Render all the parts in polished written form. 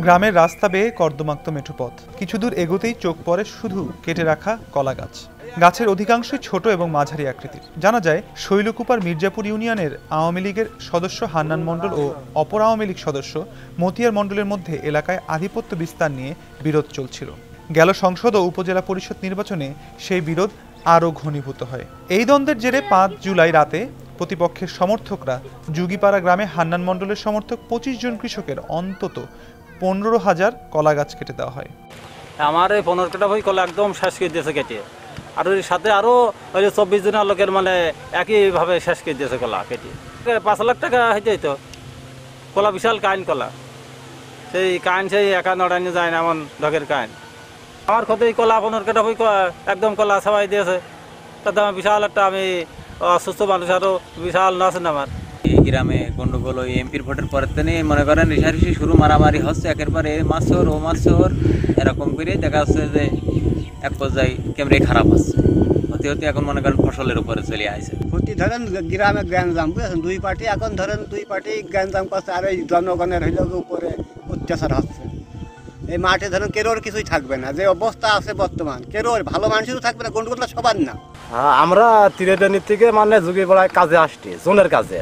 গ্রামের রাস্তা বেয়ে কর্দমাক্ত মেঠোপথ, কিছু দূর এগোতেই চোখ পড়ে শুধু কেটে রাখা কলা গাছ। গাছের অধিকাংশই ছোট এবং মাঝারি আকৃতির। জানা যায়, শৈলকুপার মির্জাপুর ইউনিয়নের আওয়ামী লীগের সদস্য হান্নান মণ্ডল ও অপর আওয়ামী লীগ সদস্য মতিয়ার মণ্ডলের মধ্যে এলাকায় আধিপত্য বিস্তার নিয়ে বিরোধ চলছিল। গেল সংসদ ও উপজেলা পরিষদ নির্বাচনে সেই বিরোধ আরও ঘনীভূত হয়। এই দ্বন্দ্বের জেরে ৫ জুলাই রাতে প্রতিপক্ষের সমর্থকরা যুগীপাড়া গ্রামে হান্নান মণ্ডলের সমর্থক ২৫ জন কৃষকের অন্তত ১৫,০০০ কলা গাছ কেটে দেওয়া হয়। আমার এই ১৫ কাটা বই কলা একদম শেষ করে দিয়েছে কেটে, আর ওর সাথে আরও ওই ২৪ জনের লোকের মানে একইভাবে শেষ করে দিয়েছে কলা কেটে। ৫ লাখ টাকা হয়ে যেত কলা, বিশাল কাইন কলা, সেই কাইন সেই একা নড়ানো যায় না এমন ঢকের কাইন। আমার ক্ষতি কলা ১৫ কাটা বই একদম কলা সবাই দিয়েছে, তাতে আমার বিশাল একটা, আমি অসুস্থ মানুষ, আরও বিশাল লস না আমার। এই গ্রামে গন্ডগোল ওই এমপির ভোটের পরের দিনে মনে করেন রেশারেশি শুরু, মারামারি হচ্ছে একের পর এ মাছর ও মাছর, এরকম করে দেখা যাচ্ছে যে এক পর্যায়ে কেমন খারাপ হচ্ছে, হতে হতে এখন মনে করেন ফসলের উপরে চলে আসে। ক্ষতি ধরেন গ্রামে গ্যাঞ্জাম, বুঝেছেন, দুই পার্টি এখন ধরেন দুই পার্টি গ্যাঞ্জাম করছে, আর এই জনগণের হইল উপরে অত্যাচার হচ্ছে। এই মাঠে ধরেন কেরোর কিছুই থাকবে না, যে অবস্থা আছে বর্তমান, কেরোর ভালো মানুষেরও থাকবে না, গন্ডগোলটা সবার না। আমরা ত্রিবেণীর থেকে মানে যুগীপাড়ায় কাজে আসছি, জোনের কাজে,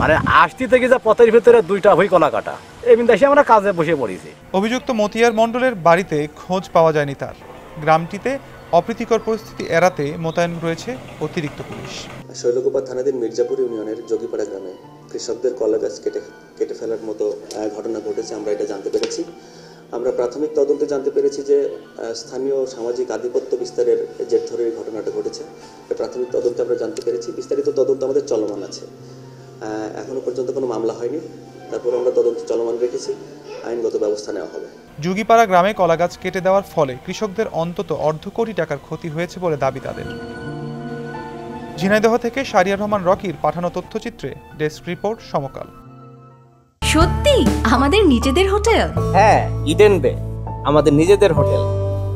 মানে আসতি থেকে যে পথের ভিতরে ২টা হই কলা কাটা, এই বিন্দাসে আমরা কাজে বসে পড়েছি। অভিযুক্ত মতিয়ার মণ্ডলের বাড়িতে খোঁজ পাওয়া যায়নি তার। গ্রামটিতে অপ্রীতিকর পরিস্থিতি এড়াতে মোতায়েন রয়েছে অতিরিক্ত পুলিশ। শৈলকুপা থানাধীন মির্জাপুর ইউনিয়নের যোগীপাড়া গ্রামে কৃষকদের কলা গাছ কেটে ফেলার মতো ঘটনা ঘটেছে, আমরা এটা জানতে পেরেছি। আমরা প্রাথমিক তদন্তে জানতে পেরেছি যে স্থানীয় সামাজিক আধিপত্য বিস্তারের জের ধরে এই ঘটনাটা ঘটেছে। প্রাথমিক তদন্তে আমরা জানতে পেরেছি, বিস্তারিত তদন্ত আমাদের চলমান আছে, এখনো পর্যন্ত কোনো মামলা হয়নি, তারপর আমরা তদন্ত চলমান রেখেছি, আইনগত ব্যবস্থা নেওয়া হবে। যুগীপাড়া গ্রামে কলা গাছ কেটে দেওয়ার ফলে কৃষকদের অন্তত অর্ধ কোটি টাকার ক্ষতি হয়েছে বলে দাবি তাদের। ঝিনাইদহ থেকে শারিয়ার রহমান রকির পাঠানো তথ্যচিত্রে ডেস্ক রিপোর্ট, সমকাল। সত্যি আমাদের নিজেদের হোটেল? হ্যাঁ, ইডেন বে আমাদের নিজেদের hotel.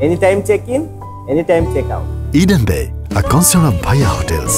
Any time check in, any time check out. Eden Bay, a concern of Bhaiya Hotels.